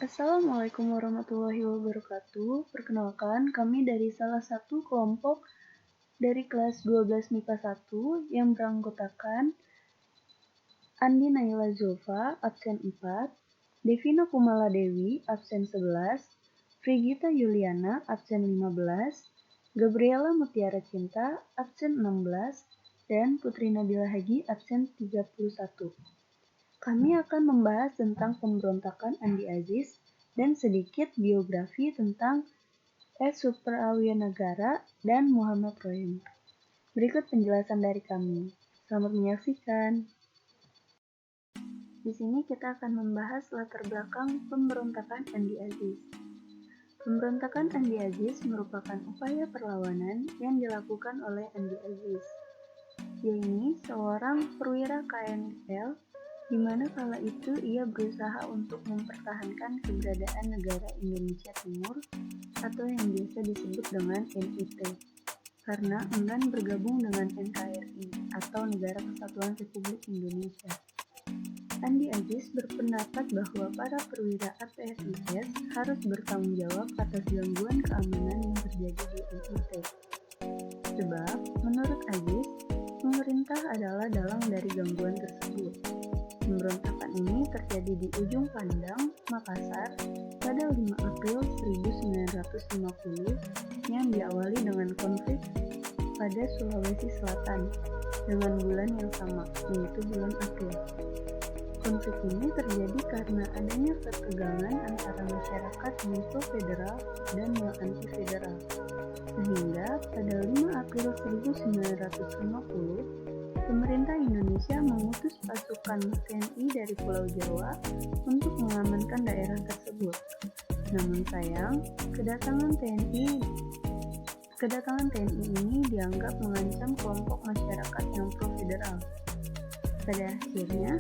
Assalamualaikum warahmatullahi wabarakatuh. Perkenalkan, kami dari salah satu kelompok dari kelas 12 MIPA 1 yang beranggotakan Andi Naila Zulfa, absen 4, Devina Kumala Dewi, absen 11, Frigita Yuliana, absen 15, Gabriela Mutiara Cinta, absen 16, dan Putri Nabila Hagi, absen 31. Kami akan membahas tentang pemberontakan Andi Aziz dan sedikit biografi tentang S. Suprawiyanegara dan Muhammad Rohim. Berikut penjelasan dari kami. Selamat menyaksikan. Di sini kita akan membahas latar belakang pemberontakan Andi Aziz. Pemberontakan Andi Aziz merupakan upaya perlawanan yang dilakukan oleh Andi Aziz. Dia ini seorang perwira KNL di mana kala itu ia berusaha untuk mempertahankan keberadaan negara Indonesia Timur atau yang biasa disebut dengan NIT karena enggan bergabung dengan NKRI atau Negara Kesatuan Republik Indonesia. Andi Aziz berpendapat bahwa para perwira APSIS harus bertanggung jawab atas gangguan keamanan yang terjadi di NIT. Sebab, menurut Aziz, pemerintah adalah dalang dari gangguan tersebut. Pemberontakan ini terjadi di Ujung Pandang, Makassar, pada 5 April 1950 yang diawali dengan konflik pada Sulawesi Selatan dengan bulan yang sama, yaitu bulan April. Konflik ini terjadi karena adanya ketegangan antara masyarakat yang pro-federal dan yang anti-federal. Sehingga pada 5 April 1950, pemerintah Indonesia mengutus pasukan TNI dari Pulau Jawa untuk mengamankan daerah tersebut. Namun sayang, kedatangan TNI ini dianggap mengancam kelompok masyarakat yang pro-federal. Pada akhirnya,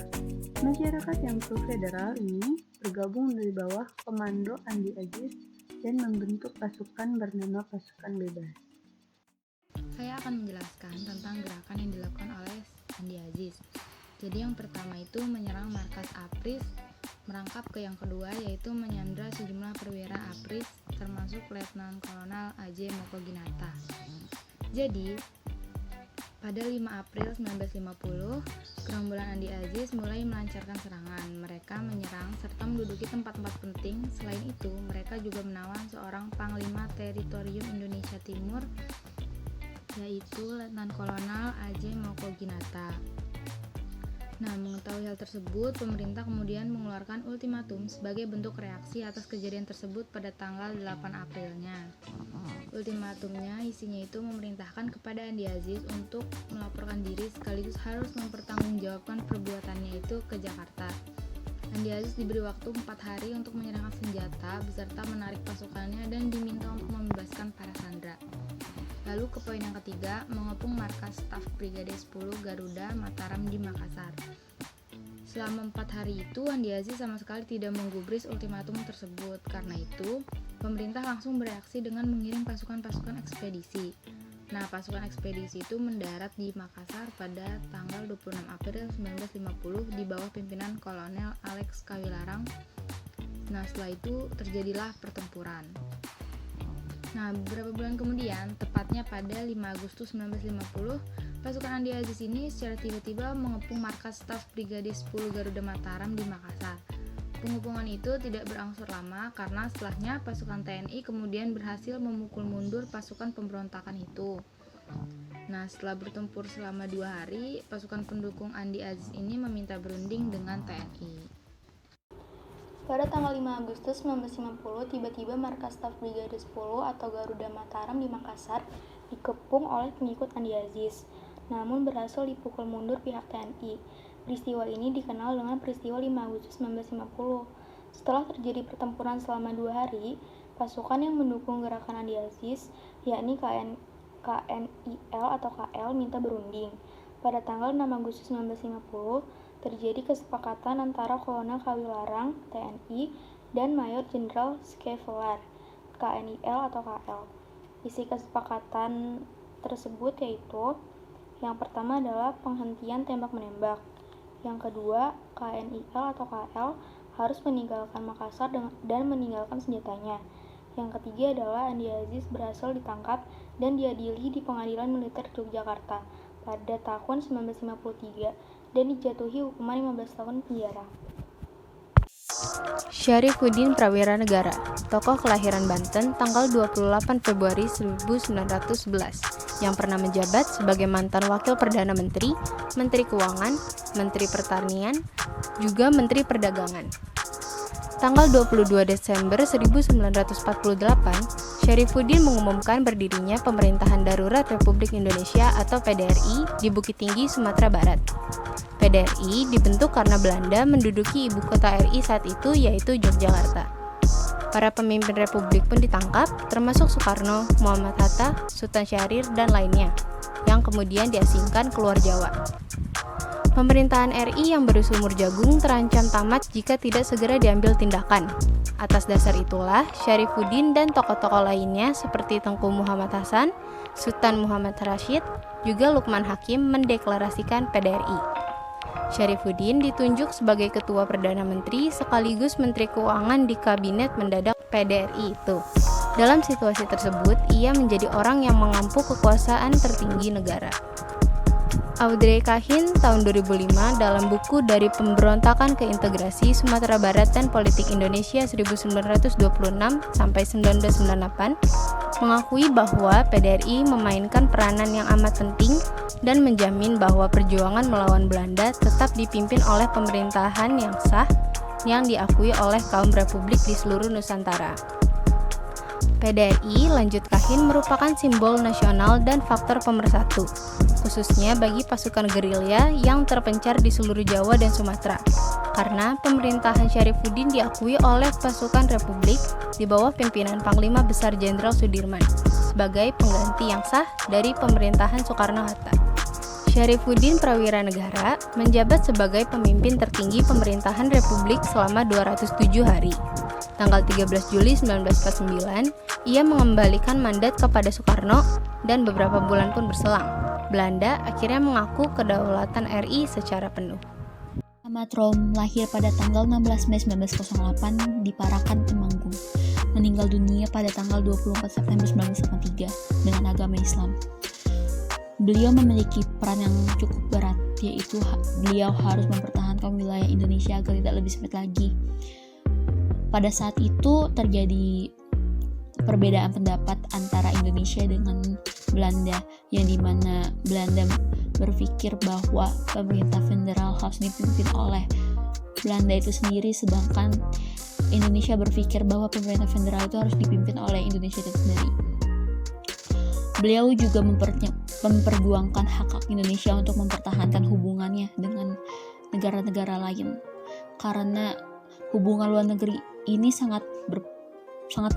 masyarakat yang pro-federal ini bergabung di bawah komando Andi Aziz dan membentuk pasukan bernama Pasukan Bebas. Saya akan menjelaskan tentang gerakan yang dilakukan oleh Andi Aziz. Jadi yang pertama itu menyerang markas APRIS, merangkap ke yang kedua yaitu menyandra sejumlah perwira APRIS termasuk Letnan Kolonel A.J. Mokoginata. Jadi, pada 5 April 1950, gerombolan Andi Aziz mulai melancarkan serangan. Mereka menyerang serta menduduki tempat-tempat penting. Selain itu, mereka juga menawan seorang Panglima Teritorium Indonesia Timur, yaitu Letnan Kolonel A.J. Mokoginata. Nah, mengetahui hal tersebut, pemerintah kemudian mengeluarkan ultimatum sebagai bentuk reaksi atas kejadian tersebut pada tanggal 8 Aprilnya. Ultimatumnya isinya itu memerintahkan kepada Andi Aziz untuk melaporkan diri sekaligus harus mempertanggungjawabkan perbuatannya itu ke Jakarta. Andi Aziz diberi waktu 4 hari untuk menyerahkan senjata beserta menarik pasukannya dan diminta untuk membebaskan para sandera. Lalu ke poin yang ketiga, mengepung markas staf Brigade 10 Garuda Mataram di Makassar. Selama 4 hari itu, Andi Aziz sama sekali tidak menggubris ultimatum tersebut. Karena itu, pemerintah langsung bereaksi dengan mengirim pasukan-pasukan ekspedisi. Nah, pasukan ekspedisi itu mendarat di Makassar pada tanggal 26 April 1950 di bawah pimpinan Kolonel Alex Kawilarang. Nah, setelah itu terjadilah pertempuran. Nah, beberapa bulan kemudian, tepatnya pada 5 Agustus 1950, pasukan Andi Aziz ini secara tiba-tiba mengepung markas staf Brigade 10 Garuda Mataram di Makassar. Pengepungan itu tidak berangsur lama karena setelahnya pasukan TNI kemudian berhasil memukul mundur pasukan pemberontakan itu. Nah, setelah bertempur selama 2 hari, pasukan pendukung Andi Aziz ini meminta berunding dengan TNI. Pada tanggal 5 Agustus 1950, tiba-tiba markas staf Brigade 10 atau Garuda Mataram di Makassar dikepung oleh pengikut Andi Aziz, namun berhasil dipukul mundur pihak TNI. Peristiwa ini dikenal dengan peristiwa 5 Agustus 1950. Setelah terjadi pertempuran selama 2 hari, pasukan yang mendukung gerakan Andi Aziz, yakni KNIL atau KL, minta berunding. Pada tanggal 6 Agustus 1950, terjadi kesepakatan antara Kolonel Kawilarang, TNI, dan Mayor Jenderal Skevelar, KNIL atau KL. Isi kesepakatan tersebut yaitu, yang pertama adalah penghentian tembak-menembak, yang kedua, KNIL atau KL harus meninggalkan Makassar dan meninggalkan senjatanya. Yang ketiga adalah Andi Aziz berhasil ditangkap dan diadili di Pengadilan Militer Yogyakarta pada tahun 1953 dan dijatuhi hukuman 15 tahun penjara. Syarifuddin Prawira Negara, tokoh kelahiran Banten tanggal 28 Februari 1911, yang pernah menjabat sebagai mantan Wakil Perdana Menteri, Menteri Keuangan, Menteri Pertanian, juga Menteri Perdagangan. Tanggal 22 Desember 1948, Syarifuddin mengumumkan berdirinya Pemerintahan Darurat Republik Indonesia atau PDRI di Bukit Tinggi, Sumatera Barat. PDRI dibentuk karena Belanda menduduki ibu kota RI saat itu, yaitu Yogyakarta. Para pemimpin republik pun ditangkap, termasuk Soekarno, Muhammad Hatta, Sultan Syahrir, dan lainnya, yang kemudian diasingkan keluar Jawa. Pemerintahan RI yang berumur jagung terancam tamat jika tidak segera diambil tindakan. Atas dasar itulah, Syarifuddin dan tokoh-tokoh lainnya seperti Tengku Muhammad Hasan, Sultan Muhammad Rashid, juga Lukman Hakim mendeklarasikan PDRI. Syarifuddin ditunjuk sebagai Ketua Perdana Menteri sekaligus Menteri Keuangan di Kabinet Mendadak PDRI itu. Dalam situasi tersebut, ia menjadi orang yang mengampu kekuasaan tertinggi negara. Audrey Kahn tahun 2005 dalam buku Dari Pemberontakan ke Integrasi Sumatera Barat dan Politik Indonesia 1926 sampai 1998 mengakui bahwa PDRI memainkan peranan yang amat penting dan menjamin bahwa perjuangan melawan Belanda tetap dipimpin oleh pemerintahan yang sah yang diakui oleh kaum republik di seluruh Nusantara. PDRI, lanjut Kahn, merupakan simbol nasional dan faktor pemersatu, khususnya bagi pasukan gerilya yang terpencar di seluruh Jawa dan Sumatera, karena pemerintahan Syarifuddin diakui oleh pasukan republik di bawah pimpinan Panglima Besar Jenderal Sudirman sebagai pengganti yang sah dari pemerintahan Soekarno-Hatta. Syarifuddin Prawira Negara menjabat sebagai pemimpin tertinggi pemerintahan republik selama 207 hari. Tanggal 13 Juli 1949, ia mengembalikan mandat kepada Soekarno dan beberapa bulan pun berselang, Belanda akhirnya mengaku kedaulatan RI secara penuh. Ahmad Rom lahir pada tanggal 16 Mei 1908 di Parakan, Temanggung. Meninggal dunia pada tanggal 24 September 1983 dengan agama Islam. Beliau memiliki peran yang cukup berat, yaitu beliau harus mempertahankan wilayah Indonesia agar tidak lebih sempit lagi. Pada saat itu terjadi perbedaan pendapat antara Indonesia dengan Belanda, yang dimana Belanda berpikir bahwa pemerintah federal harus dipimpin oleh Belanda itu sendiri, sedangkan Indonesia berpikir bahwa pemerintah federal itu harus dipimpin oleh Indonesia itu sendiri. Beliau juga memperjuangkan hak-hak Indonesia untuk mempertahankan hubungannya dengan negara-negara lain, karena hubungan luar negeri ini sangat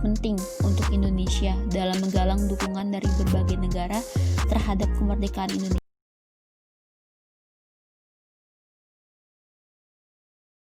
penting untuk Indonesia dalam menggalang dukungan dari berbagai negara terhadap kemerdekaan Indonesia.